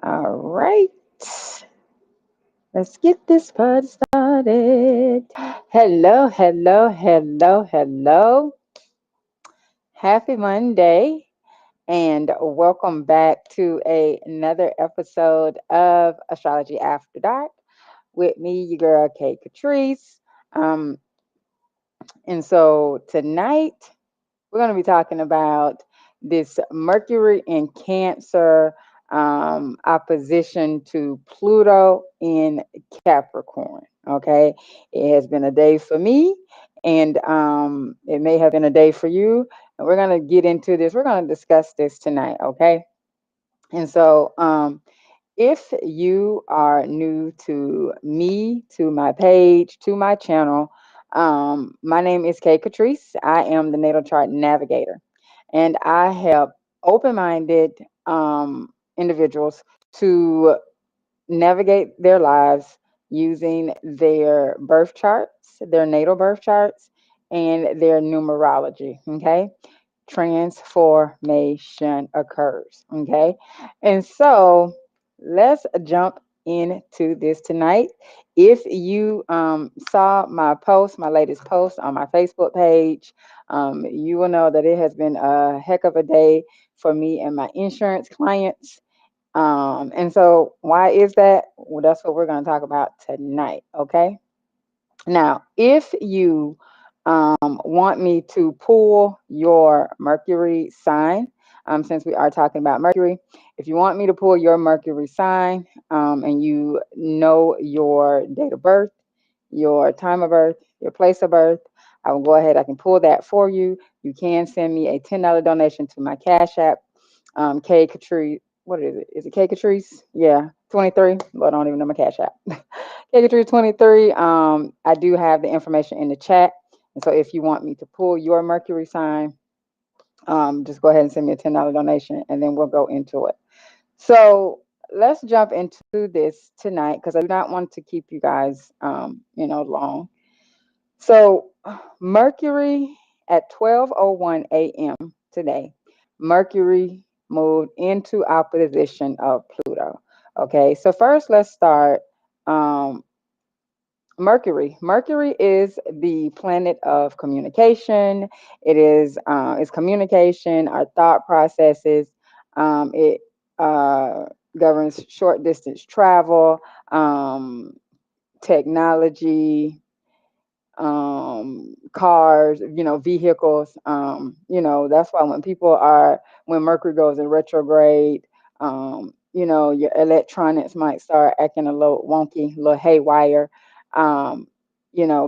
All right. Let's get this party started. Hello, hello, hello, hello. Happy Monday and welcome back to another episode of Astrology After Dark with me, your girl, Katrice. Um, and so tonight we're going to be talking about this Mercury in Cancer opposition to Pluto in Capricorn. Okay, it has been a day for me, and it may have been a day for you. And we're going to get into this. We're going to discuss this tonight. Okay, and so if you are new to me, to my page, to my channel, my name is Katrice. I am the Natal Chart Navigator, and I help open-minded individuals to navigate their lives using their birth charts, their natal birth charts, and their numerology. Okay, transformation occurs. Okay. And so let's jump into this tonight. If you saw my post, my latest post on my Facebook page, you will know that it has been a heck of a day for me and my insurance clients. And so, why is that? Well, that's what we're going to talk about tonight. Okay. Now, if you want me to pull your Mercury sign, since we are talking about Mercury, if you want me to pull your Mercury sign and you know your date of birth, your time of birth, your place of birth, I will go ahead. I can pull that for you. You can send me a $10 donation to my Cash App, K Catrice. What is it? Is it K Catrice? Yeah, 23. Well, I don't even know my Cash App. Katrice 23. I do have the information in the chat. And so if you want me to pull your Mercury sign, just go ahead and send me a $10 donation and then we'll go into it. So let's jump into this tonight because I do not want to keep you guys, long. So Mercury at 12:01 a.m. today, Mercury moved into opposition of Pluto. Okay, so first let's start. Um, Mercury. Mercury is the planet of communication. It's communication, our thought processes. It governs short distance travel, technology, cars, vehicles. That's why when Mercury goes in retrograde, your electronics might start acting a little wonky, a little haywire. Um,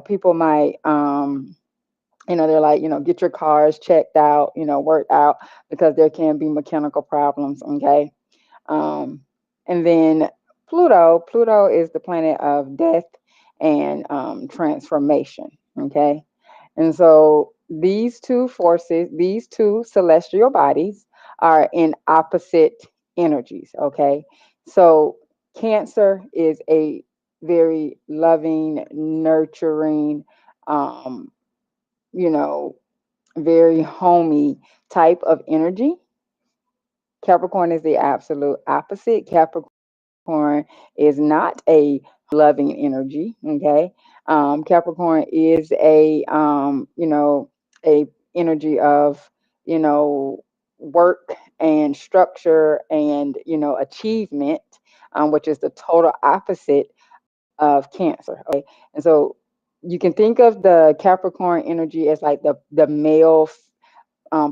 people might, they're like, get your cars checked out, worked out because there can be mechanical problems. Okay. Um, and then Pluto is the planet of death and transformation. Okay. And so these two forces, these two celestial bodies are in opposite energies. Okay. So Cancer is a very loving, nurturing, um, you know, very homey type of energy. Capricorn is the absolute opposite. Capricorn is not a loving energy. Okay. Capricorn is a energy of, you know, work and structure and, achievement, which is the total opposite of Cancer. Okay. And so you can think of the Capricorn energy as like the male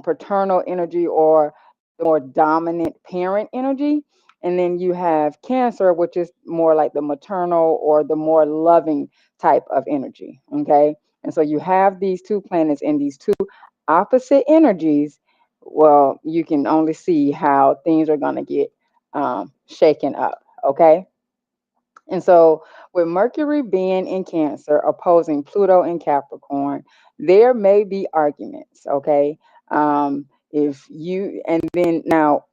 paternal energy or the more dominant parent energy. And then you have Cancer, which is more like the maternal or the more loving type of energy. Okay. And so you have these two planets in these two opposite energies. Well, you can only see how things are going to get shaken up. Okay. And so, with Mercury being in Cancer, opposing Pluto in Capricorn, there may be arguments. Okay. If you, and then now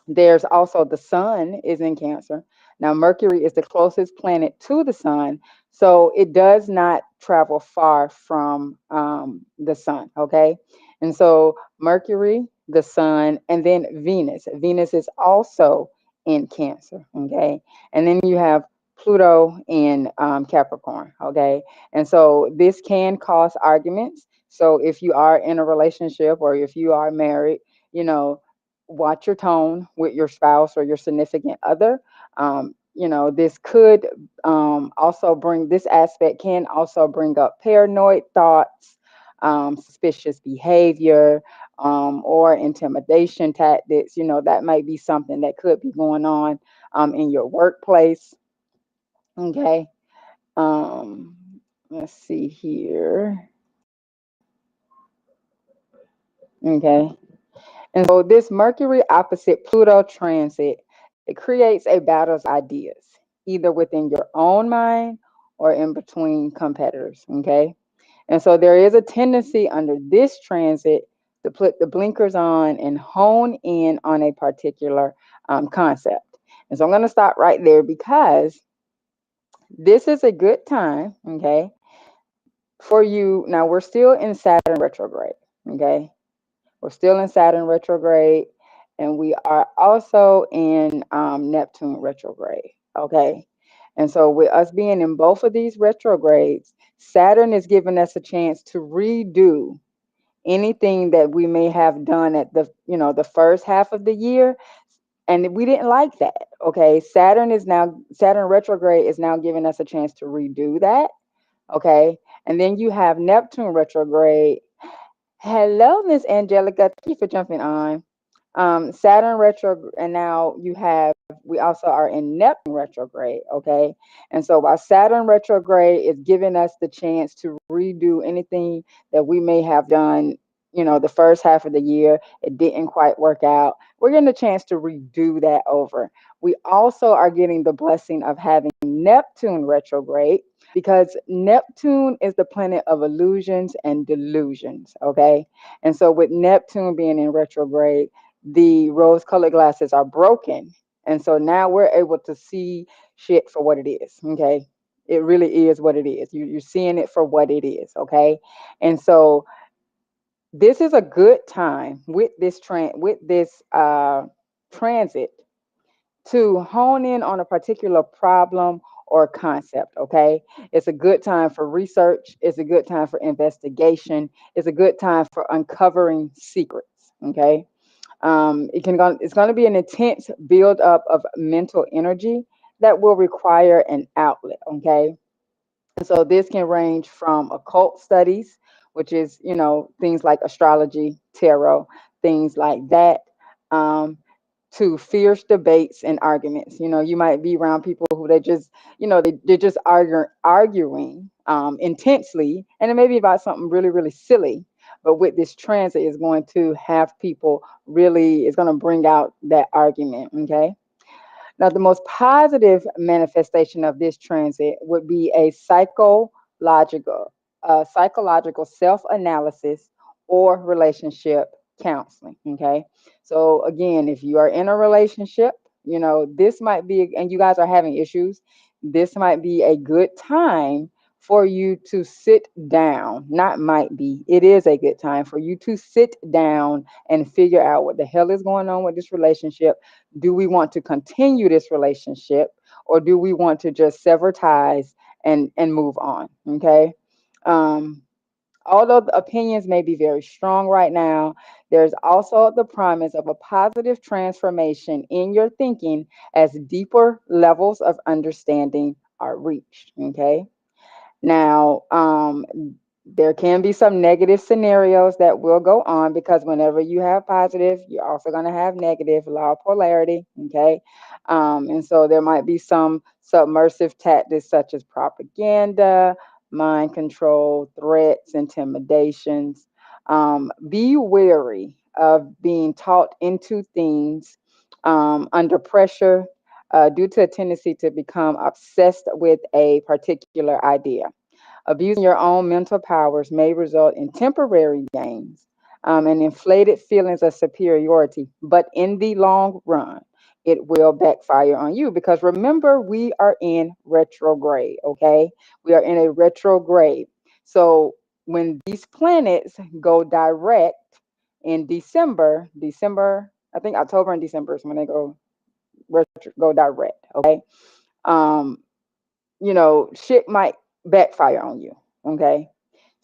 there's also the sun is in Cancer. Now, Mercury is the closest planet to the sun. So, it does not travel far from the sun. Okay. And so, Mercury, the sun, and then Venus. Venus is also in Cancer, okay? And then you have Pluto in Capricorn, okay? And so this can cause arguments. So if you are in a relationship or if you are married, you know, watch your tone with your spouse or your significant other. This could also bring, this aspect can also bring up paranoid thoughts, suspicious behavior, or intimidation tactics. That might be something that could be going on in your workplace. Okay. Um, let's see here. Okay. And so this Mercury opposite Pluto transit, it creates a battle of ideas, either within your own mind or in between competitors. Okay. And so there is a tendency under this transit to put the blinkers on and hone in on a particular concept. And so I'm going to stop right there because this is a good time, okay, for you. Now we're still in Saturn retrograde, okay? We're still in Saturn retrograde, and we are also in Neptune retrograde, okay? And so with us being in both of these retrogrades, Saturn is giving us a chance to redo anything that we may have done at the first half of the year, and we didn't like that. Okay, Saturn retrograde is now giving us a chance to redo that. Okay, and then you have Neptune retrograde. Hello, Miss Angelica, thank you for jumping on. Saturn retro, and now we also are in Neptune retrograde. Okay, and so while Saturn retrograde is giving us the chance to redo anything that we may have done, the first half of the year, it didn't quite work out. We're getting a chance to redo that over. We also are getting the blessing of having Neptune retrograde, because Neptune is the planet of illusions and delusions. Okay, and so with Neptune being in retrograde, the rose colored glasses are broken. And so now we're able to see shit for what it is. Okay. It really is what it is. You're seeing it for what it is. Okay. And so this is a good time with this transit to hone in on a particular problem or concept. Okay. It's a good time for research. It's a good time for investigation. It's a good time for uncovering secrets. Okay. It's going to be an intense build up of mental energy that will require an outlet. Okay, and so this can range from occult studies, which is things like astrology, tarot, things like that, um, to fierce debates and arguments. You might be around people who they're just arguing intensely, and it may be about something really really silly. But with this transit, is going to have people really, it's going to bring out that argument. Okay. Now, the most positive manifestation of this transit would be a psychological self-analysis or relationship counseling. Okay, so again, if you are in a relationship, this might be, and you guys are having issues, this might be a good time for you to sit down. Not might be, it is a good time for you to sit down and figure out what the hell is going on with this relationship. Do we want to continue this relationship, or do we want to just sever ties and move on? Okay. um Although the opinions may be very strong right now, there's also the promise of a positive transformation in your thinking as deeper levels of understanding are reached. Okay. Now, there can be some negative scenarios that will go on, because whenever you have positive, you're also going to have negative, law of polarity. Okay. And so there might be some submersive tactics such as propaganda, mind control, threats, intimidations. Be wary of being taught into things under pressure, due to a tendency to become obsessed with a particular idea. Abusing your own mental powers may result in temporary gains and inflated feelings of superiority, but in the long run, it will backfire on you, because remember, we are in retrograde. Okay, we are in a retrograde. So when these planets go direct in December, I think October and December is when they go go direct. Okay. Um, shit might backfire on you. Okay.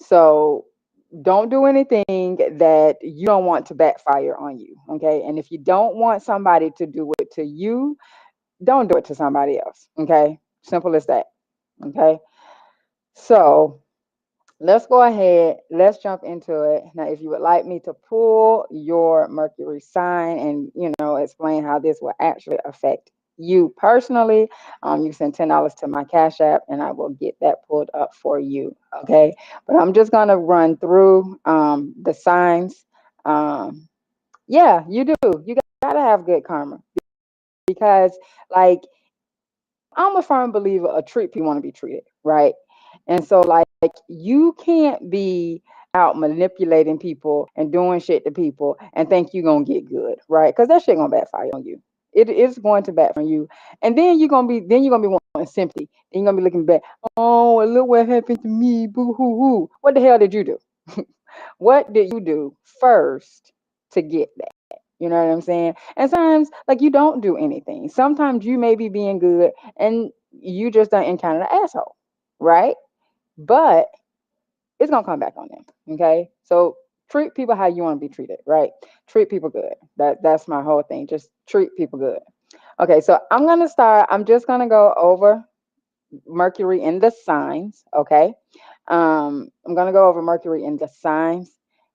So don't do anything that you don't want to backfire on you. Okay. And if you don't want somebody to do it to you, don't do it to somebody else. Okay. Simple as that. Okay. So let's go ahead. Let's jump into it. Now, if you would like me to pull your Mercury sign and, explain how this will actually affect you personally, you send $10 to my Cash App and I will get that pulled up for you. Okay. But I'm just going to run through the signs. Um, yeah, you do. You got to have good karma because, like, I'm a firm believer of treat people want to be treated, right? And so, like, you can't be out manipulating people and doing shit to people and think you're gonna get good, right? Because that shit gonna backfire on you. It is going to backfire on you, and then you're gonna be wanting sympathy. Then you're gonna be looking back. Oh, look what happened to me. Boo hoo hoo. What the hell did you do? What did you do first to get that? You know what I'm saying? And sometimes, like, you don't do anything. Sometimes you may be being good and you just don't encounter an asshole, right? But it's gonna come back on them. Okay. So treat people how you want to be treated, right? Treat people good. That's my whole thing. Just treat people good. Okay, so I'm just gonna go over Mercury in the signs. Okay. I'm gonna go over Mercury in the signs.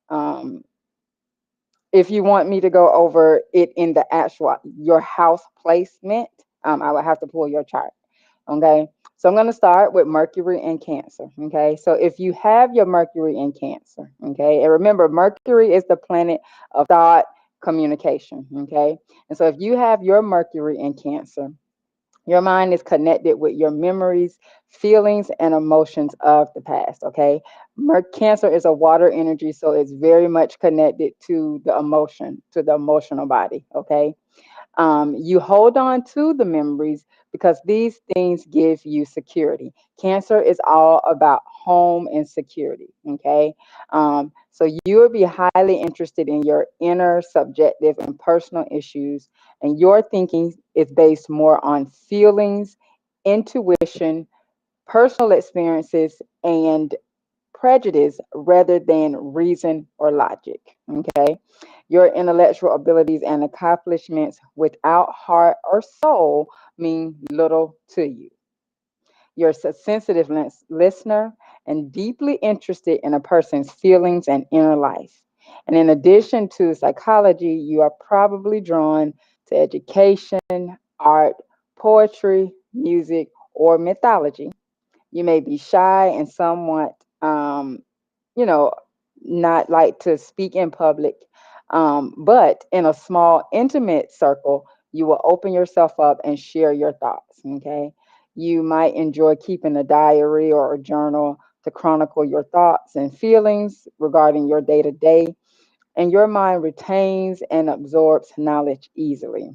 Um, if you want me to go over it in the actual your house placement, I would have to pull your chart. Okay. So I'm going to start with Mercury in Cancer. Okay. So if you have your Mercury in Cancer, okay, and remember, Mercury is the planet of thought, communication. Okay. And so if you have your Mercury in Cancer, your mind is connected with your memories, feelings, and emotions of the past. Okay. Cancer is a water energy, so it's very much connected to the emotion, to the emotional body. Okay. You hold on to the memories because these things give you security. Cancer is all about home and security. Okay. So you will be highly interested in your inner, subjective, and personal issues, and your thinking is based more on feelings, intuition, personal experiences, and prejudice rather than reason or logic. Okay. Your intellectual abilities and accomplishments without heart or soul mean little to you. You're a sensitive listener and deeply interested in a person's feelings and inner life. And in addition to psychology, you are probably drawn to education, art, poetry, music, or mythology. You may be shy and somewhat, you know, not like to speak in public, but in a small, intimate circle, you will open yourself up and share your thoughts. Okay. You might enjoy keeping a diary or a journal to chronicle your thoughts and feelings regarding your day to day, and your mind retains and absorbs knowledge easily.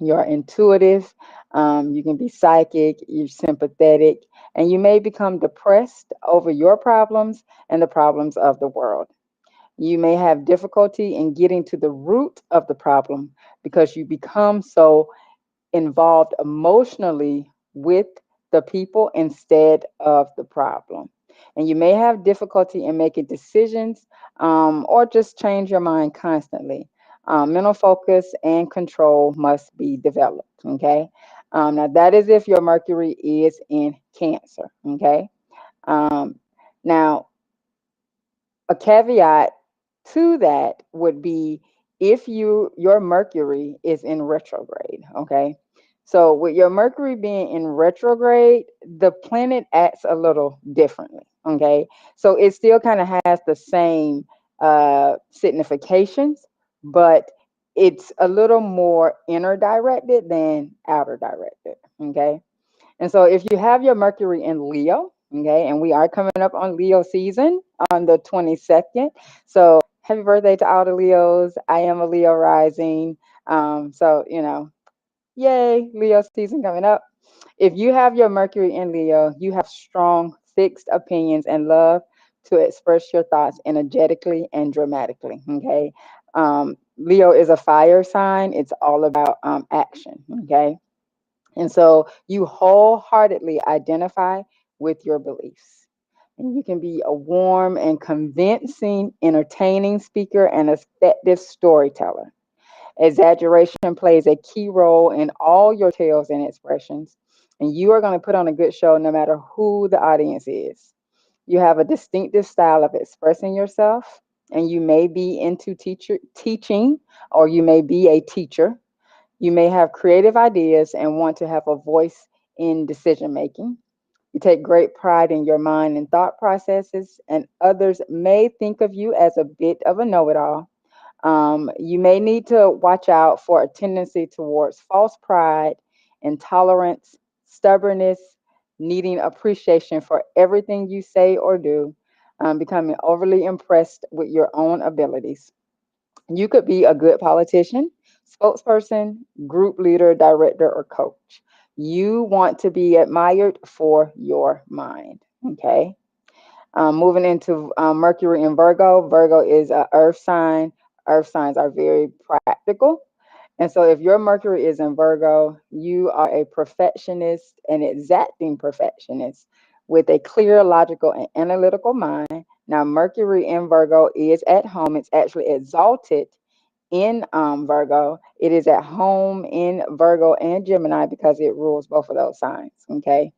You're intuitive, you can be psychic, you're sympathetic, and you may become depressed over your problems and the problems of the world. You may have difficulty in getting to the root of the problem because you become so involved emotionally with the people instead of the problem. And you may have difficulty in making decisions, or just change your mind constantly. Mental focus and control must be developed. Okay. Now, that is if your Mercury is in Cancer. Okay. Um, Now, a caveat to that would be if your Mercury is in retrograde. Okay. So with your Mercury being in retrograde, the planet acts a little differently. Okay. So it still kind of has the same significations, but it's a little more inner directed than outer directed. Okay. And so if you have your Mercury in Leo, okay, and we are coming up on Leo season on the 22nd. So happy birthday to all the Leos. I am a Leo rising. So, yay, Leo season coming up. If you have your Mercury in Leo, you have strong, fixed opinions and love to express your thoughts energetically and dramatically. Okay. Leo is a fire sign. It's all about action. Okay. And so you wholeheartedly identify with your beliefs. And you can be a warm and convincing, entertaining speaker and effective storyteller. Exaggeration plays a key role in all your tales and expressions. And you are going to put on a good show no matter who the audience is. You have a distinctive style of expressing yourself, and you may be into teaching, or you may be a teacher. You may have creative ideas and want to have a voice in decision making. You take great pride in your mind and thought processes, and others may think of you as a bit of a know it all. You may need to watch out for a tendency towards false pride, intolerance, stubbornness, needing appreciation for everything you say or do, becoming overly impressed with your own abilities. You could be a good politician, spokesperson, group leader, director, or coach. You want to be admired for your mind. Okay. Moving into Mercury in Virgo. Virgo is an earth sign. Earth signs are very practical. And so, if your Mercury is in Virgo, you are a perfectionist, an exacting perfectionist with a clear, logical, and analytical mind. Now, Mercury in Virgo is at home. It's actually exalted in Virgo. It is at home in Virgo and Gemini because it rules both of those signs. Okay.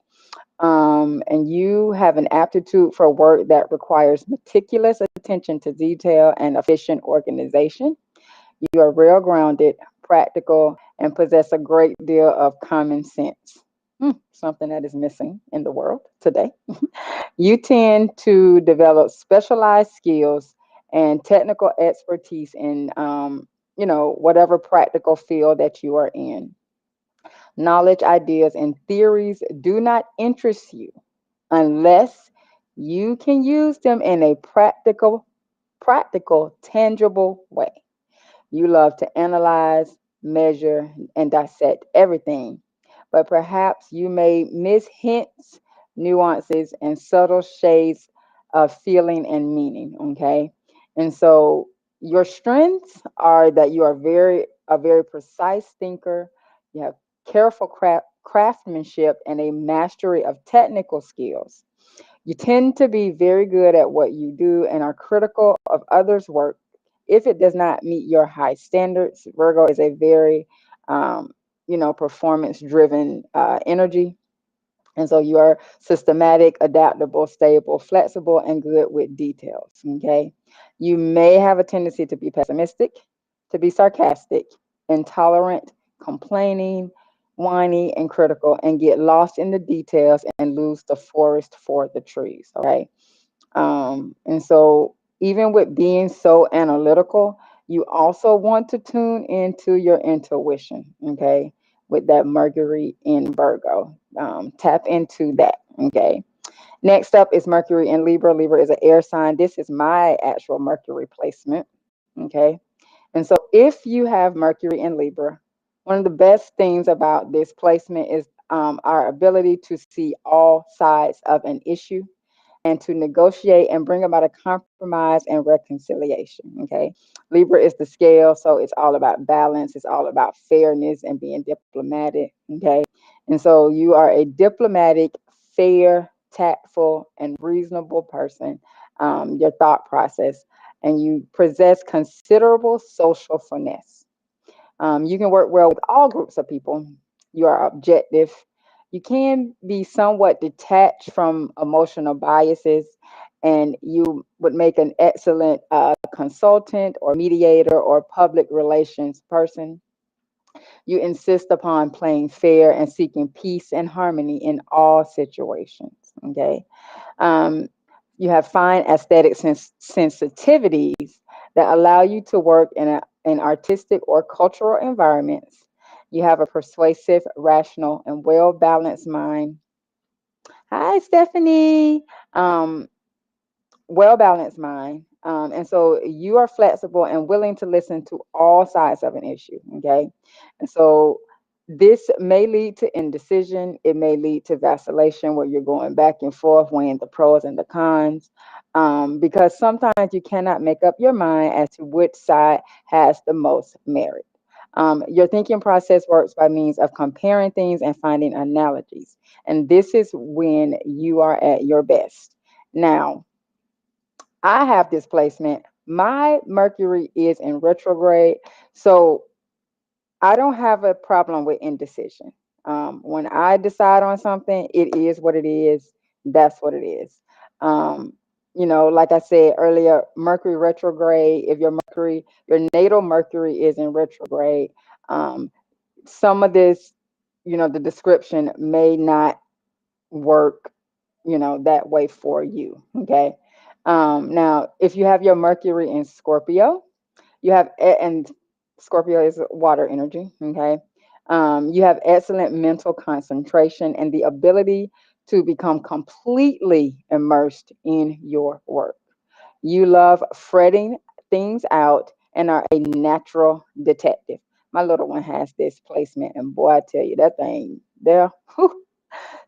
And you have an aptitude for work that requires meticulous attention to detail and efficient organization. You are real grounded, practical, and possess a great deal of common sense. Something that is missing in the world today. You tend to develop specialized skills and technical expertise in, whatever practical field that you are in. Knowledge, ideas, and theories do not interest you unless you can use them in a practical, tangible way. You love to analyze, measure, and dissect everything, but perhaps you may miss hints, nuances, and subtle shades of feeling and meaning. Okay. And so your strengths are that you are a very precise thinker, you have careful craftsmanship and a mastery of technical skills. You tend to be very good at what you do and are critical of others' work if it does not meet your high standards. Virgo is a very, performance driven energy. And so you are systematic, adaptable, stable, flexible, and good with details. Okay. You may have a tendency to be pessimistic, to be sarcastic, intolerant, complaining, whiny, and critical, and get lost in the details and lose the forest for the trees. Okay. And so, even with being so analytical, you also want to tune into your intuition, okay, with that Mercury in Virgo. Tap into that, okay. Next up is Mercury in Libra. Libra is an air sign. This is my actual Mercury placement, okay. And so, if you have Mercury in Libra, one of the best things about this placement is our ability to see all sides of an issue and to negotiate and bring about a compromise and reconciliation. Okay. Libra is the scale, so it's all about balance, it's all about fairness and being diplomatic. Okay. And so you are a diplomatic, fair, tactful, and reasonable person, your thought process, and you possess considerable social finesse. You can work well with all groups of people. You are objective. You can be somewhat detached from emotional biases, and you would make an excellent consultant or mediator or public relations person. You insist upon playing fair and seeking peace and harmony in all situations. Okay. Um, you have fine aesthetic sensitivities that allow you to work in artistic or cultural environments. You have a persuasive, rational, and well balanced mind. Hi, Stephanie. Um, well balanced mind. And so you are flexible and willing to listen to all sides of an issue. Okay. And so This may lead to indecision. It may lead to vacillation where you're going back and forth, weighing the pros and the cons. Because sometimes you cannot make up your mind as to which side has the most merit. Your thinking process works by means of comparing things and finding analogies. And this is when you are at your best. Now, I have this placement. My Mercury is in retrograde. So I don't have a problem with indecision. When I decide on something, it is what it is. That's what it is. Um, like I said earlier, Mercury retrograde, if your natal Mercury is in retrograde, um, some of this, the description may not work, that way for you. Okay. Now, if you have your Mercury in Scorpio, and Scorpio is water energy. Okay. You have excellent mental concentration and the ability to become completely immersed in your work. You love fretting things out and are a natural detective. My little one has this placement, and boy, I tell you, that thing there,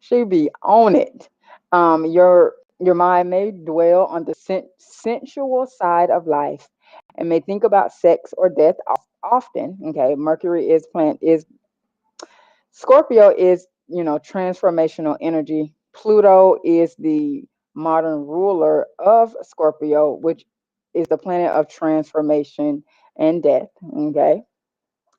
she be on it. Your mind may dwell on the sensual side of life and may think about sex or death often. Okay, Mercury is plant is Scorpio is, transformational energy. Pluto is the modern ruler of Scorpio, which is the planet of transformation and death. Okay.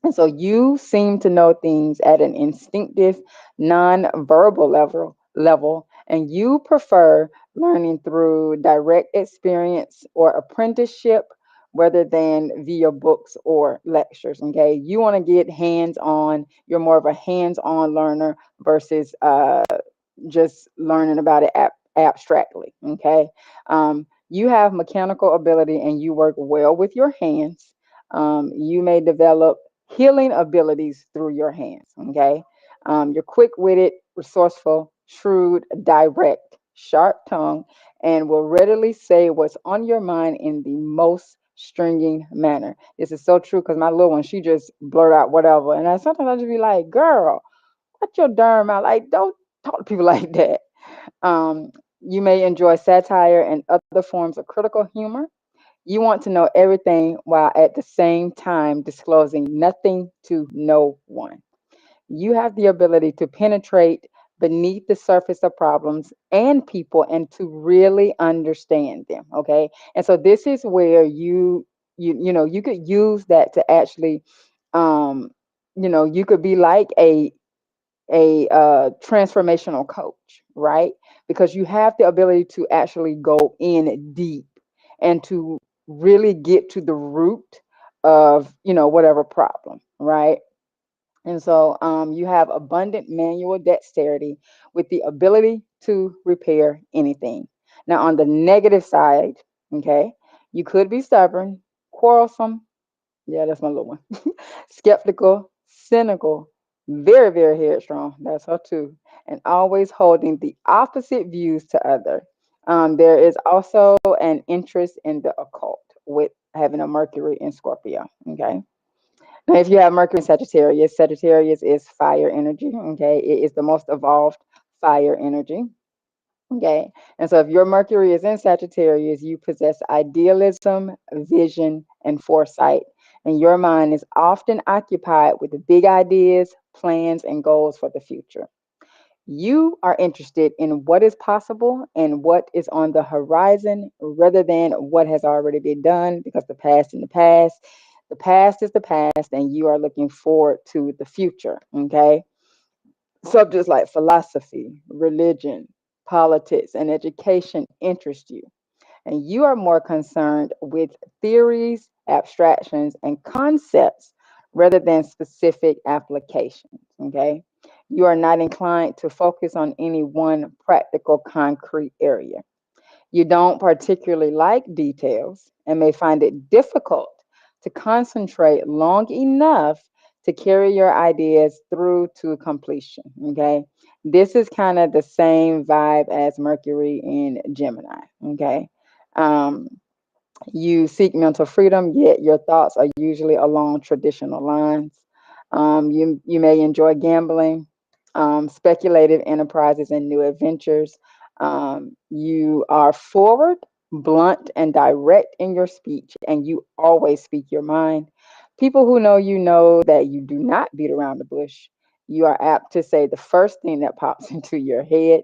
And so you seem to know things at an instinctive, non-verbal level, and you prefer learning through direct experience or apprenticeship rather than via books or lectures. Okay. You want to get hands-on. You're more of a hands-on learner versus just learning about it abstractly. Okay. You have mechanical ability and you work well with your hands. You may develop healing abilities through your hands. Okay. You're quick witted, resourceful, shrewd, direct, sharp tongue, and will readily say what's on your mind in the most stringing manner. This is so true because my little one, she just blurt out whatever. And sometimes I just be like, girl, what your darn mouth? Like, don't talk to people like that. Um, you may enjoy satire and other forms of critical humor. You want to know everything while at the same time disclosing nothing to no one. You have the ability to penetrate beneath the surface of problems and people and to really understand them. Okay. And so this is where you could use that to actually um you could be like a transformational coach, right? Because you have the ability to actually go in deep and to really get to the root of, whatever problem, right? And so you have abundant manual dexterity with the ability to repair anything. Now, on the negative side, okay, you could be stubborn, quarrelsome, yeah, that's my little one. Skeptical, cynical, very, very headstrong. That's her too. And always holding the opposite views to other. There is also an interest in the occult with having a Mercury in Scorpio. Okay. Now, if you have Mercury in Sagittarius, Sagittarius is fire energy. Okay. It is the most evolved fire energy. Okay. And so if your Mercury is in Sagittarius, you possess idealism, vision, and foresight. And your mind is often occupied with the big ideas, plans, and goals for the future. You are interested in what is possible and what is on the horizon rather than what has already been done because the past in the past. The past is the past, and you are looking forward to the future. Okay. Subjects like philosophy, religion, politics, and education interest you, and you are more concerned with theories, abstractions, and concepts rather than specific applications. Okay. You are not inclined to focus on any one practical, concrete area. You don't particularly like details and may find it difficult to concentrate long enough to carry your ideas through to completion. Okay. This is kind of the same vibe as Mercury in Gemini. Okay. Um, you seek mental freedom, yet your thoughts are usually along traditional lines. You may enjoy gambling, speculative enterprises, and new adventures. You are forward, blunt, and direct in your speech, and you always speak your mind. People who know you know that you do not beat around the bush. You are apt to say the first thing that pops into your head.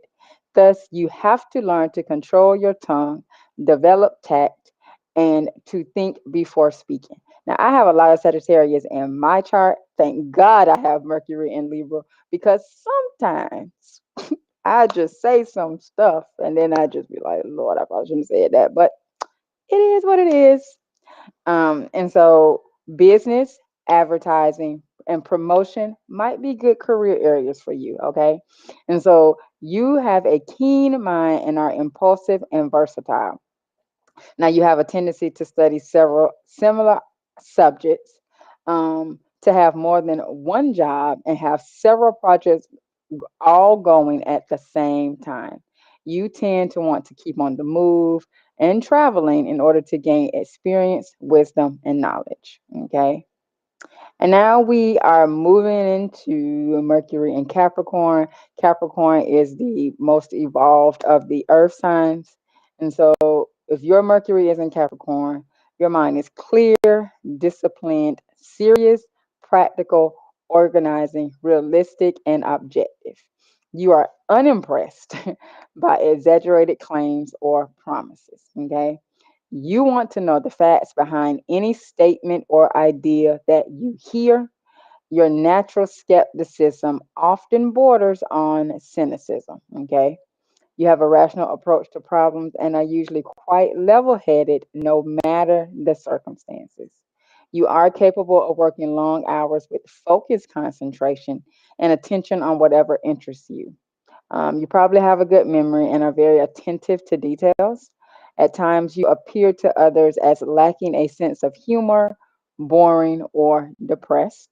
Thus, you have to learn to control your tongue, develop tact, and to think before speaking. Now, I have a lot of Sagittarius in my chart. Thank God I have Mercury in Libra because sometimes I just say some stuff and then I just be like, Lord, I probably shouldn't have said that. But it is what it is. And so, business, advertising, and promotion might be good career areas for you. Okay. And so, you have a keen mind and are impulsive and versatile. Now, you have a tendency to study several similar subjects, to have more than one job, and have several projects all going at the same time. You tend to want to keep on the move and traveling in order to gain experience, wisdom, and knowledge. Okay. And now we are moving into Mercury and Capricorn. Capricorn is the most evolved of the earth signs. And so if your Mercury is in Capricorn, your mind is clear, disciplined, serious, practical, organizing, realistic, and objective. You are unimpressed by exaggerated claims or promises. Okay. You want to know the facts behind any statement or idea that you hear. Your natural skepticism often borders on cynicism. Okay. You have a rational approach to problems and are usually quite level headed no matter the circumstances. You are capable of working long hours with focused concentration and attention on whatever interests you. You probably have a good memory and are very attentive to details. At times, you appear to others as lacking a sense of humor, boring, or depressed.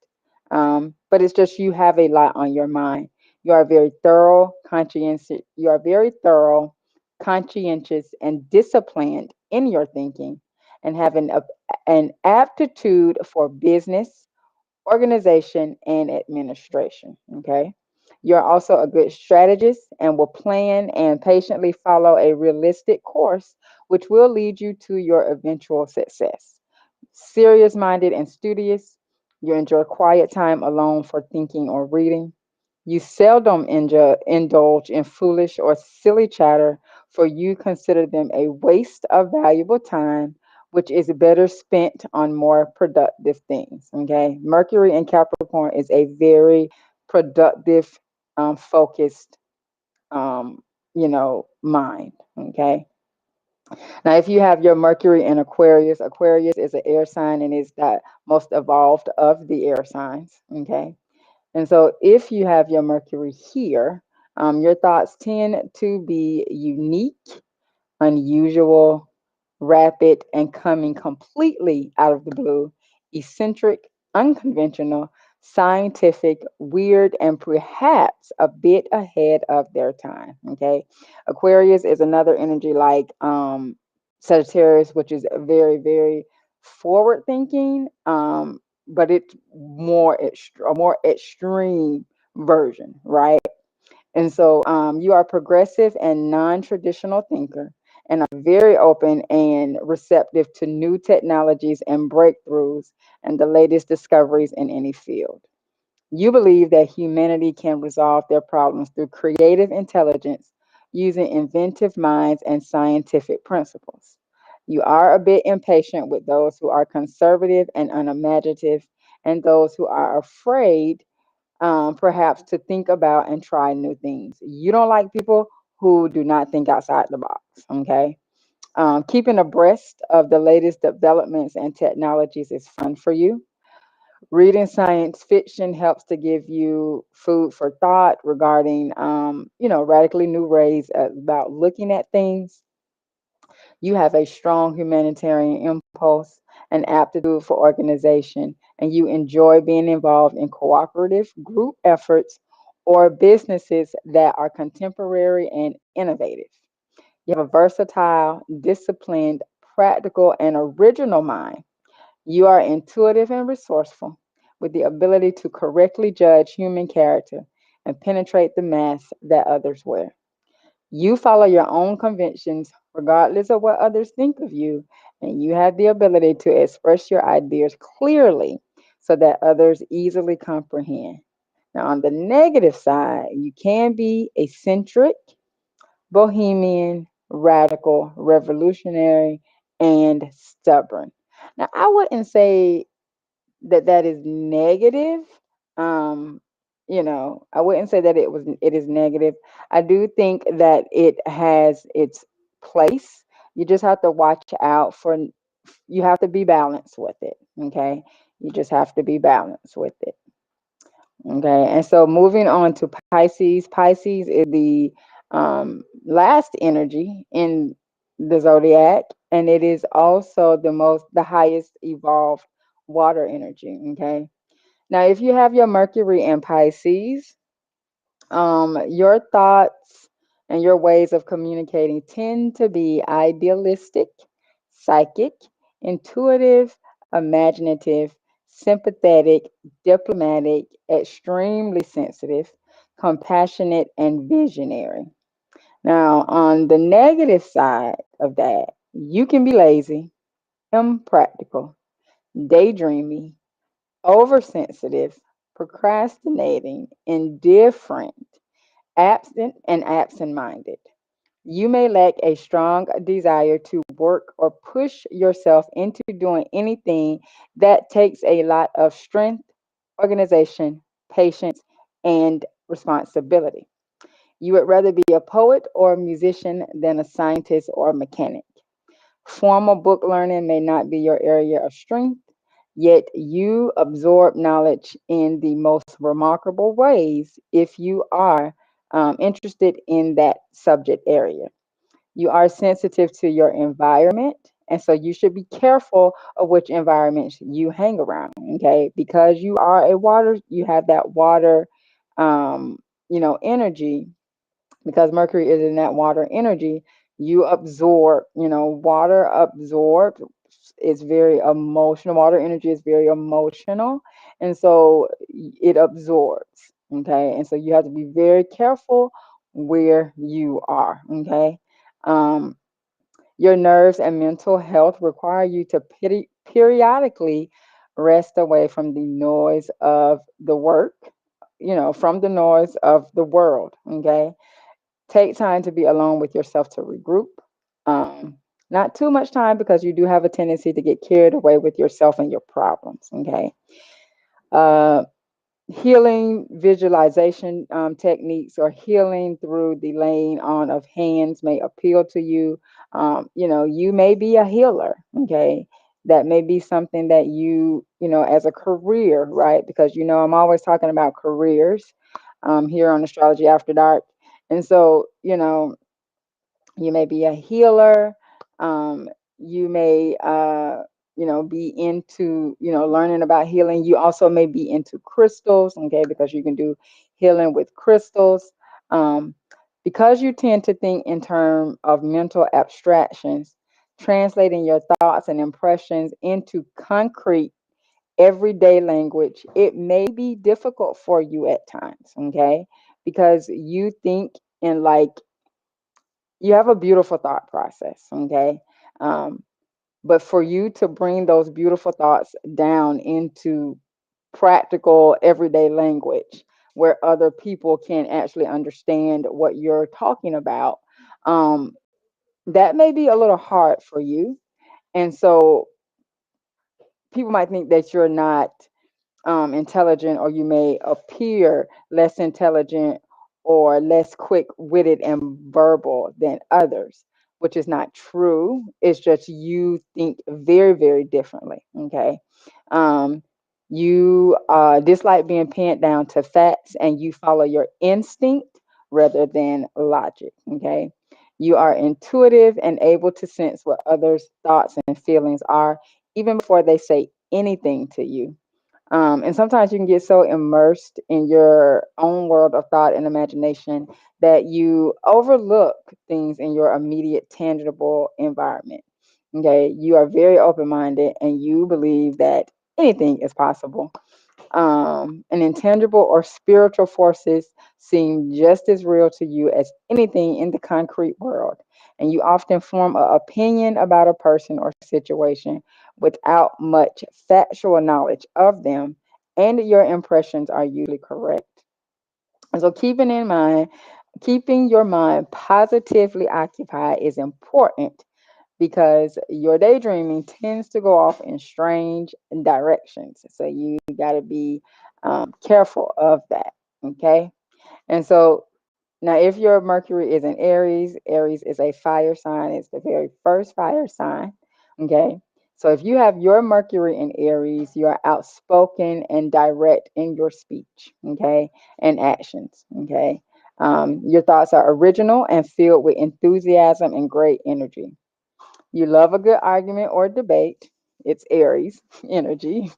But it's just you have a lot on your mind. You are very thorough, conscientious. You are very thorough, conscientious, and disciplined in your thinking, and have an aptitude for business, organization, and administration. Okay. You're also a good strategist and will plan and patiently follow a realistic course, which will lead you to your eventual success. Serious minded and studious, you enjoy quiet time alone for thinking or reading. You seldom indulge in foolish or silly chatter, for you consider them a waste of valuable time, which is better spent on more productive things. Okay. Mercury in Capricorn is a very productive, focused, mind. Okay. Now, if you have your Mercury in Aquarius, Aquarius is an air sign and is the most evolved of the air signs. Okay. And so, if you have your Mercury here, your thoughts tend to be unique, unusual, rapid, and coming completely out of the blue, eccentric, unconventional, scientific, weird, and perhaps a bit ahead of their time. Okay. Aquarius is another energy like Sagittarius, which is very, very forward thinking, but it's a more extreme version, right? And so you are progressive and non-traditional thinker and are very open and receptive to new technologies and breakthroughs and the latest discoveries in any field. You believe that humanity can resolve their problems through creative intelligence using inventive minds and scientific principles. You are a bit impatient with those who are conservative and unimaginative and those who are afraid, perhaps, to think about and try new things. You don't like people who do not think outside the box. Okay. Keeping abreast of the latest developments and technologies is fun for you. Reading science fiction helps to give you food for thought regarding, radically new ways about looking at things. You have a strong humanitarian impulse, an aptitude for organization, and you enjoy being involved in cooperative group efforts or businesses that are contemporary and innovative. You have a versatile, disciplined, practical, and original mind. You are intuitive and resourceful, with the ability to correctly judge human character and penetrate the mask that others wear. You follow your own convictions regardless of what others think of you, and you have the ability to express your ideas clearly so that others easily comprehend. Now, on the negative side, you can be eccentric, bohemian, radical, revolutionary, and stubborn. Now, I wouldn't say that is negative. Um, I wouldn't say that it is negative. I do think that it has its place. You just have to watch out for. You have to be balanced with it. Okay, you just have to be balanced with it. Okay, and so moving on to Pisces. Pisces is the last energy in the zodiac, and it is also the highest evolved water energy. Okay, now if you have your Mercury in Pisces, your thoughts and your ways of communicating tend to be idealistic, psychic, intuitive, imaginative, sympathetic, diplomatic, extremely sensitive, compassionate, and visionary. Now, on the negative side of that, you can be lazy, impractical, daydreamy, oversensitive, procrastinating, indifferent, absent, and absent minded. You may lack a strong desire to work or push yourself into doing anything that takes a lot of strength, organization, patience, and responsibility. You would rather be a poet or a musician than a scientist or a mechanic. Formal book learning may not be your area of strength, yet you absorb knowledge in the most remarkable ways if you are interested in that subject area. You are sensitive to your environment, and so you should be careful of which environments you hang around. Okay, because you are a water, you have that water, um, energy, because Mercury is in that water energy, you absorb, water absorbs is very emotional. Water energy is very emotional. And so it absorbs. Okay. And so you have to be very careful where you are. Okay. Um, your nerves and mental health require you to periodically rest away from the noise of the work, from the noise of the world. Okay, take time to be alone with yourself to regroup. Um, Not too much time because you do have a tendency to get carried away with yourself and your problems. Okay. Uh, Healing visualization techniques or healing through the laying on of hands may appeal to you. You may be a healer. Okay. That may be something that as a career, right? Because, I'm always talking about careers here on Astrology After Dark. And so, you may be a healer. Um, you may, be into, learning about healing. You also may be into crystals, okay, because you can do healing with crystals. Um, because you tend to think in terms of mental abstractions, translating your thoughts and impressions into concrete everyday language, it may be difficult for you at times, okay, because you think in like you have a beautiful thought process, okay? Um, but for you to bring those beautiful thoughts down into practical everyday language where other people can actually understand what you're talking about, um, that may be a little hard for you. And so people might think that you're not intelligent, or you may appear less intelligent or less quick witted and verbal than others, which is not true. It's just you think very, very differently. Okay. Um, you dislike being pinned down to facts and you follow your instinct rather than logic. Okay. You are intuitive and able to sense what others' thoughts and feelings are even before they say anything to you. And sometimes you can get so immersed in your own world of thought and imagination that you overlook things in your immediate, tangible environment. Okay, you are very open minded and you believe that anything is possible. And intangible or spiritual forces seem just as real to you as anything in the concrete world. And you often form an opinion about a person or situation without much factual knowledge of them, and your impressions are usually correct. And so, keeping your mind positively occupied is important because your daydreaming tends to go off in strange directions. So you got to be careful of that. Okay. And so now, if your Mercury is in Aries, Aries is a fire sign. It's the very first fire sign. Okay. So if you have your Mercury in Aries, you are outspoken and direct in your speech. Okay. And actions. Okay. Your thoughts are original and filled with enthusiasm and great energy. You love a good argument or debate. It's Aries energy.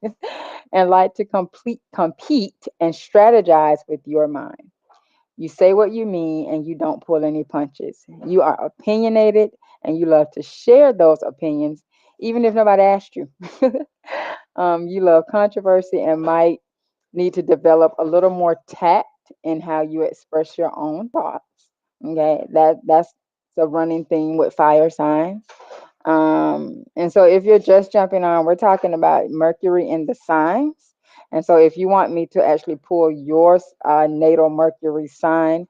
And like to compete and strategize with your mind. You say what you mean and you don't pull any punches. You are opinionated and you love to share those opinions, even if nobody asked you. You love controversy and might need to develop a little more tact in how you express your own thoughts. Okay, that's the running theme with fire signs. And so if you're just jumping on, we're talking about Mercury in the signs. And so if you want me to actually pull your natal Mercury sign,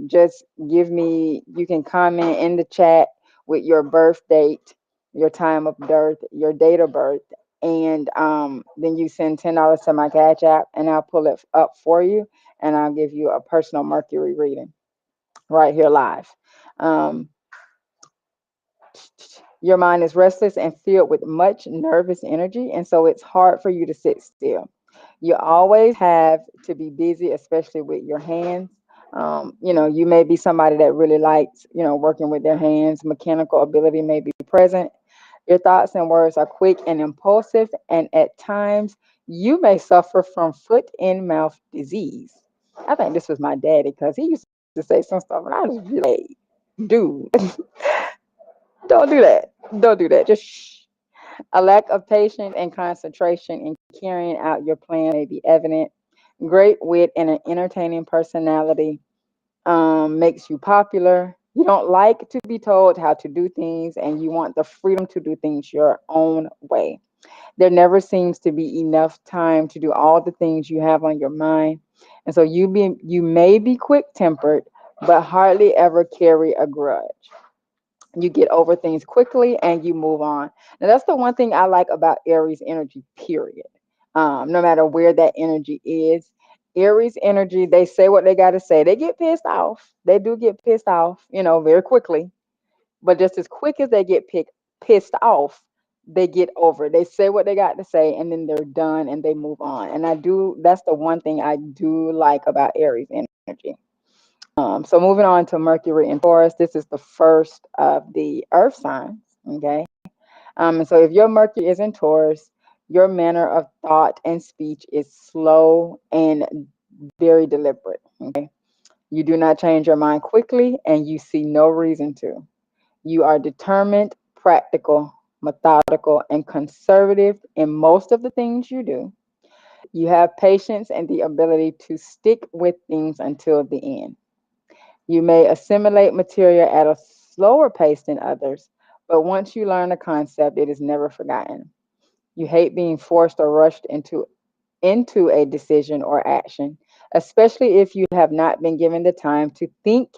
just give me, you can comment in the chat with your birth date, your time of birth, your date of birth, and then you send $10 to my Cash App, and I'll pull it up for you, and I'll give you a personal Mercury reading right here live. Um, your mind is restless and filled with much nervous energy, and so it's hard for you to sit still. You always have to be busy, especially with your hands. You may be somebody that really likes, working with their hands. Mechanical ability may be present. Your thoughts and words are quick and impulsive, and at times you may suffer from foot and mouth disease. I think this was my daddy because he used to say some stuff, and I was really like, dude, don't do that. Don't do that. Just shh. A lack of patience and concentration in carrying out your plan may be evident. Great wit and an entertaining personality makes you popular. You don't like to be told how to do things, and you want the freedom to do things your own way. There never seems to be enough time to do all the things you have on your mind. And so you may be quick tempered, but hardly ever carry a grudge. You get over things quickly and you move on. Now, that's the one thing I like about Aries energy, period. No matter where that energy is, Aries energy, they say what they got to say. They get pissed off. They do get pissed off, very quickly. But just as quick as they get pissed off, they get over it. They say what they got to say and then they're done and they move on. And that's the one thing I do like about Aries energy. So moving on to Mercury in Taurus, this is the first of the earth signs. Okay. And so if your Mercury is in Taurus, your manner of thought and speech is slow and very deliberate. Okay. You do not change your mind quickly and you see no reason to. You are determined, practical, methodical, and conservative in most of the things you do. You have patience and the ability to stick with things until the end. You may assimilate material at a slower pace than others, but once you learn a concept, it is never forgotten. You hate being forced or rushed into a decision or action, especially if you have not been given the time to think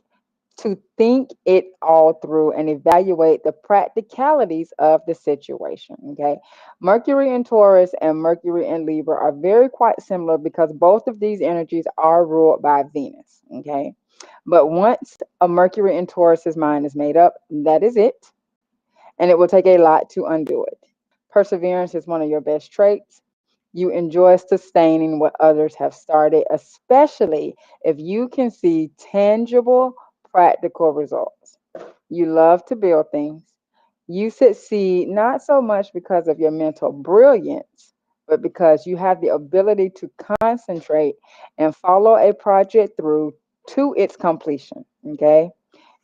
it all through and evaluate the practicalities of the situation. Okay. Mercury in Taurus and Mercury in Libra are very quite similar because both of these energies are ruled by Venus. Okay. But once a Mercury in Taurus's mind is made up, that is it. And it will take a lot to undo it. Perseverance is one of your best traits. You enjoy sustaining what others have started, especially if you can see tangible, practical results. You love to build things. You succeed not so much because of your mental brilliance, but because you have the ability to concentrate and follow a project through to its completion. Okay.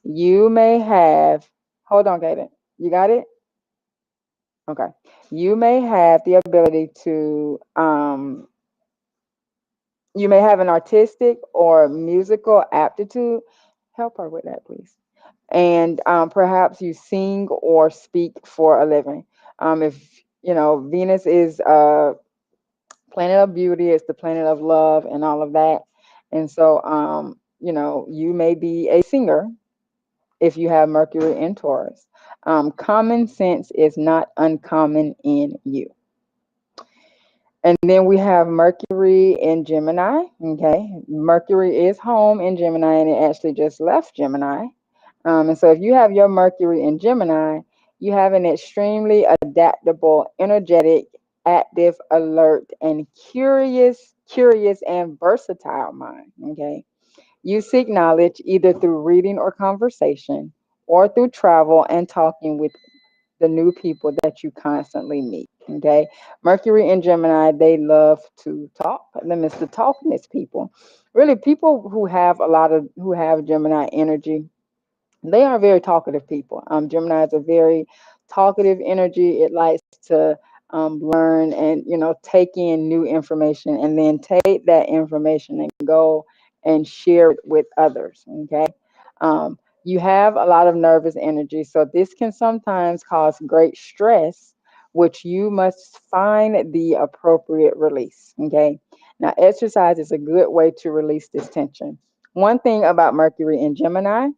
You may have, hold on, Gaten. You got it? Okay. You may have the ability to You may have an artistic or musical aptitude. Help her with that, please. And perhaps you sing or speak for a living. If you know, Venus is planet of beauty, it's the planet of love and all of that. And so, you know, you may be a singer if you have Mercury in Taurus. Common sense is not uncommon in you. And then we have Mercury in Gemini. Okay. Mercury is home in Gemini and it actually just left Gemini. And so if you have your Mercury in Gemini, you have an extremely adaptable, energetic, active, alert, and curious and versatile mind. Okay. You seek knowledge either through reading or conversation or through travel and talking with the new people that you constantly meet. Okay. Mercury and Gemini, they love to talk. Them is the talkingest people. Really, people who have Gemini energy, they are very talkative people. Gemini is a very talkative energy. It likes to learn and take in new information and then take that information and go and share it with others. Okay, you have a lot of nervous energy, so this can sometimes cause great stress, which you must find the appropriate release. Okay, now exercise is a good way to release this tension. One thing about Mercury in Gemini,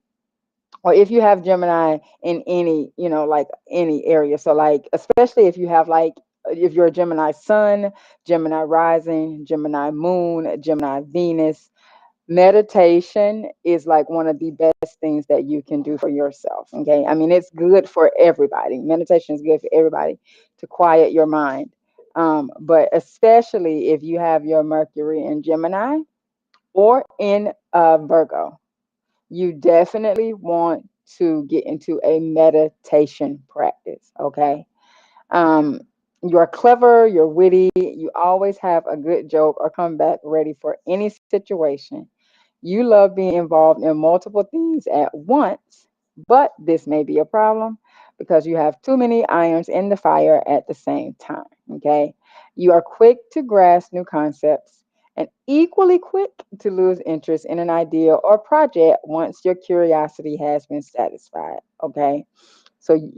or if you have Gemini in any, like any area. So like, especially if you have like, if you're a Gemini sun, Gemini rising, Gemini moon, Gemini Venus, meditation is like one of the best things that you can do for yourself. Okay. I mean, it's good for everybody. Meditation is good for everybody to quiet your mind. But especially if you have your Mercury in Gemini or in Virgo, you definitely want to get into a meditation practice. Okay. Um, you're clever, you're witty, you always have a good joke or comeback ready for any situation. You love being involved in multiple things at once, but this may be a problem because you have too many irons in the fire at the same time. Okay. You are quick to grasp new concepts and equally quick to lose interest in an idea or project once your curiosity has been satisfied. Okay. So,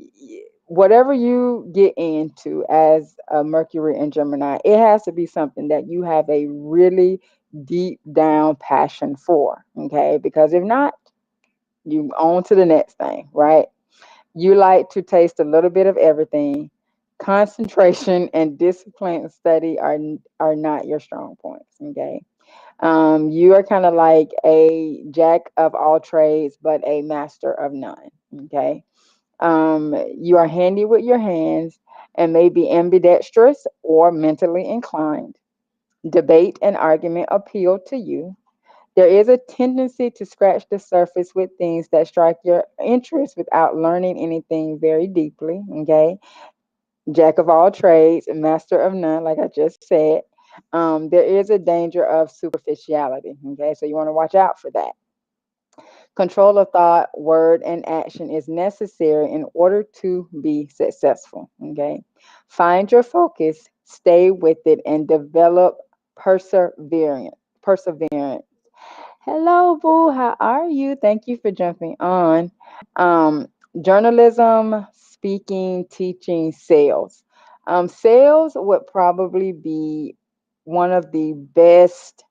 whatever you get into as a Mercury and Gemini, it has to be something that you have a really deep down passion for. Okay. Because if not, you on to the next thing, right? You like to taste a little bit of everything. Concentration and disciplined study are not your strong points. Okay. You are kind of like a jack of all trades, but a master of none. Okay. You are handy with your hands and may be ambidextrous or mentally inclined. Debate and argument appeal to you. There is a tendency to scratch the surface with things that strike your interest without learning anything very deeply. Okay. Jack of all trades, master of none, like I just said. There is a danger of superficiality. Okay. So you want to watch out for that. Control of thought, word, and action is necessary in order to be successful. Okay. Find your focus, stay with it, and develop perseverance. Perseverance. Hello, Boo. How are you? Thank you for jumping on. Um, Journalism, speaking, teaching, sales. Sales would probably be one of the best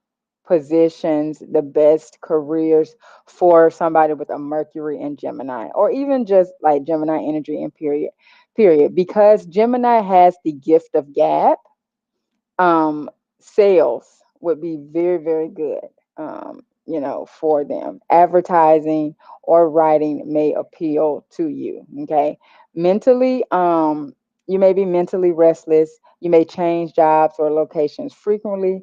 positions, the best careers for somebody with a Mercury and Gemini, or even just like Gemini energy and period, because Gemini has the gift of gab. um, Sales would be very, very good, for them. Advertising or writing may appeal to you. Okay. Mentally, you may be mentally restless. You may change jobs or locations frequently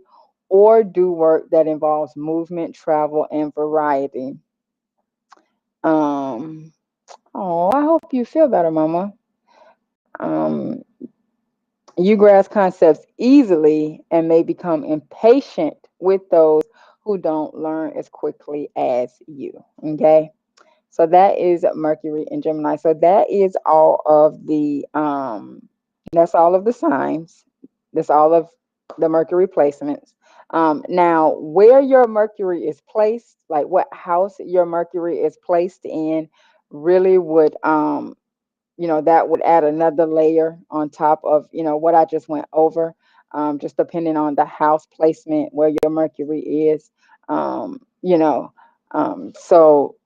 or do work that involves movement, travel, and variety. Um, oh, I hope you feel better, Mama. Um, You grasp concepts easily and may become impatient with those who don't learn as quickly as you. Okay. So that is Mercury and Gemini. So that's all of the signs. That's all of the Mercury placements. Now, where your Mercury is placed, like what house your Mercury is placed in, really would that would add another layer on top of what I just went over, just depending on the house placement where your Mercury is. So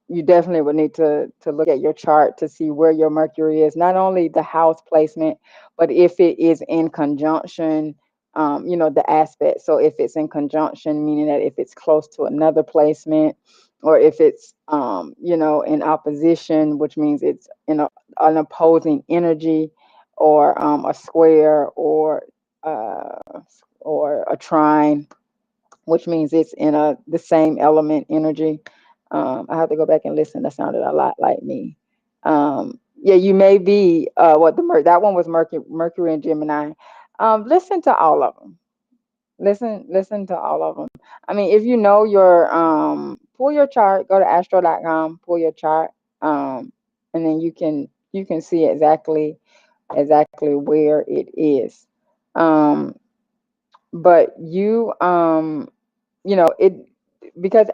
you definitely would need to look at your chart to see where your Mercury is, not only the house placement, but if it is in conjunction, the aspect. So if it's in conjunction, meaning that if it's close to another placement, or if it's in opposition, which means it's in an opposing energy, or a square, uh, or a trine, which means it's in the same element energy. I have to go back and listen. That sounded a lot like me. Yeah, you may be that one was Mercury and Gemini. Listen to all of them. Listen to all of them. I mean, if you know your pull your chart, go to astro.com, pull your chart, and then you can see exactly where it is. Um, but it, because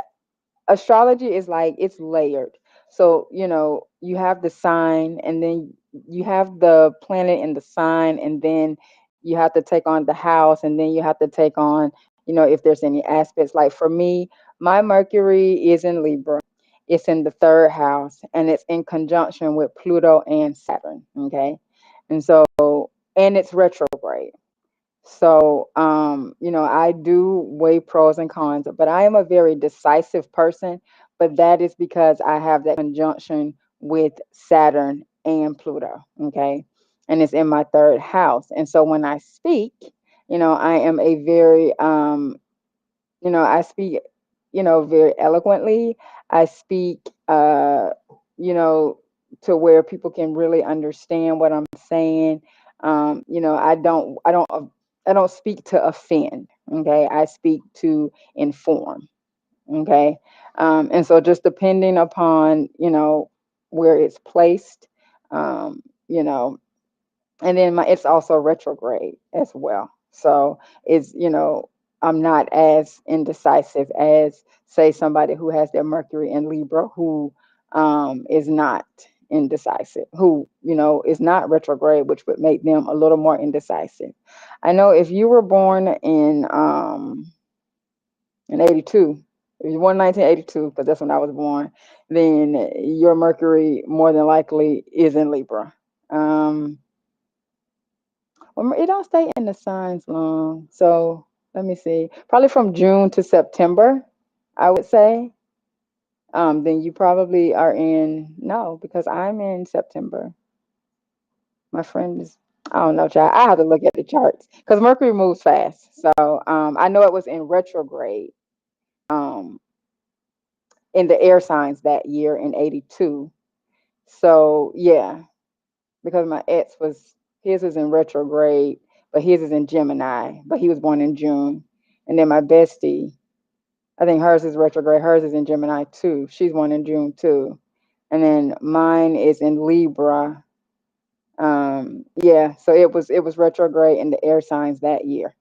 astrology is like it's layered. So, you have the sign, and then you have the planet in the sign, and then you have to take on the house, and then you have to take on, if there's any aspects. Like for me, my Mercury is in Libra. It's in the third house, and it's in conjunction with Pluto and Saturn. Okay. And so, and it's retrograde. So, I do weigh pros and cons, but I am a very decisive person. But that is because I have that conjunction with Saturn and Pluto. Okay. And it's in my third house. And so when I speak, I am a very, I speak, very eloquently. I speak, you know, to where people can really understand what I'm saying. I don't speak to offend. Okay, I speak to inform. Okay, and so just depending upon where it's placed, um, you know, and then it's also retrograde as well. So it's I'm not as indecisive as, say, somebody who has their Mercury in Libra, who is not indecisive, who is not retrograde, which would make them a little more indecisive. I know if you were born in 82, if you were born in 1982, because that's when I was born, then your Mercury more than likely is in Libra. Well, it don't stay in the signs long. So let me see. Probably from June to September, I would say. Then you probably are in, no, because I'm in September. My friend is, I don't know, child. I have to look at the charts because Mercury moves fast. So I know it was in retrograde um, in the air signs that year in 82. So yeah, because my ex was, his is in retrograde, but his is in Gemini, but he was born in June. And then my bestie, I think hers is retrograde. Hers is in Gemini too. She's born in June too. And then mine is in Libra. Yeah, so it was retrograde in the air signs that year.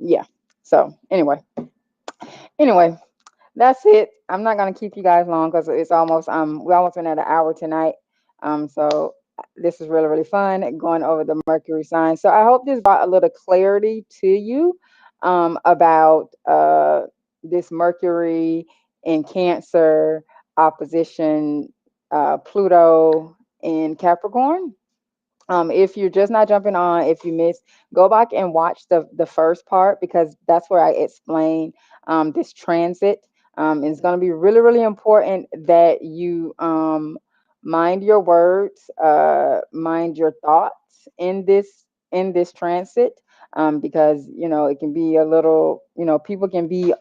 Yeah. So anyway, that's it. I'm not gonna keep you guys long because it's almost we almost been at an hour tonight. So this is really really fun going over the Mercury sign. So I hope this brought a little clarity to you about this Mercury in Cancer opposition Pluto in Capricorn. If you're just not jumping on, if you missed, go back and watch the first part because that's where I explain this transit. It's going to be really really important that you mind your words, mind your thoughts in this transit, because it can be a little, people can be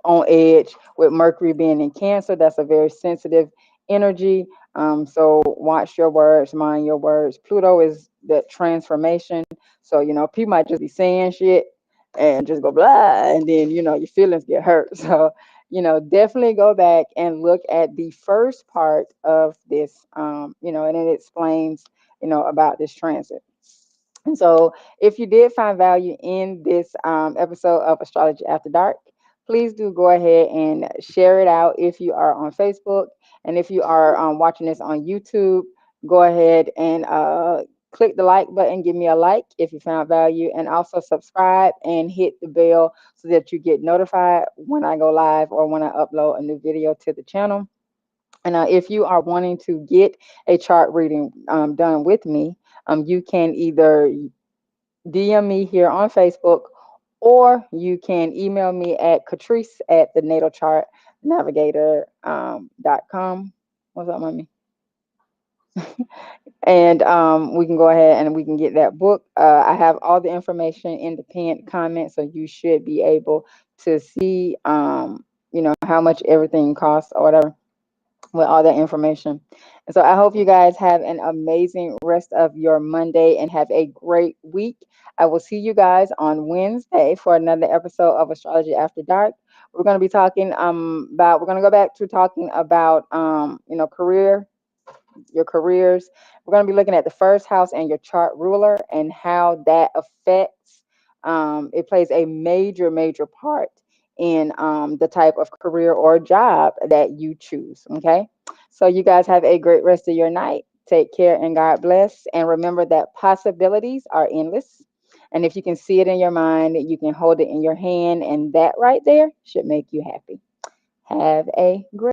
on edge with Mercury being in Cancer. That's a very sensitive energy. So watch your words, mind your words. Pluto is that transformation. So, people might just be saying shit and just go blah, and then, your feelings get hurt. So, definitely go back and look at the first part of this, and it explains, about this transit. And so, if you did find value in this episode of Astrology After Dark, please do go ahead and share it out if you are on Facebook. And if you are watching this on YouTube, go ahead and click the like button, give me a like if you found value, and also subscribe and hit the bell so that you get notified when I go live or when I upload a new video to the channel. And if you are wanting to get a chart reading done with me, you can either DM me here on Facebook, or you can email me at Katrice at the Natal Chart Navigator .com. What's up, mommy? And we can go ahead and we can get that book. I have all the information in the pinned comment, so you should be able to see, how much everything costs or whatever with all that information. And so I hope you guys have an amazing rest of your Monday and have a great week. I will see you guys on Wednesday for another episode of Astrology After Dark. We're going to be talking we're going to go back to talking about your careers. We're going to be looking at the first house and your chart ruler and how that affects, it plays a major, major part in the type of career or job that you choose. Okay. So, you guys have a great rest of your night. Take care and God bless. And remember that possibilities are endless. And if you can see it in your mind, you can hold it in your hand. And that right there should make you happy. Have a great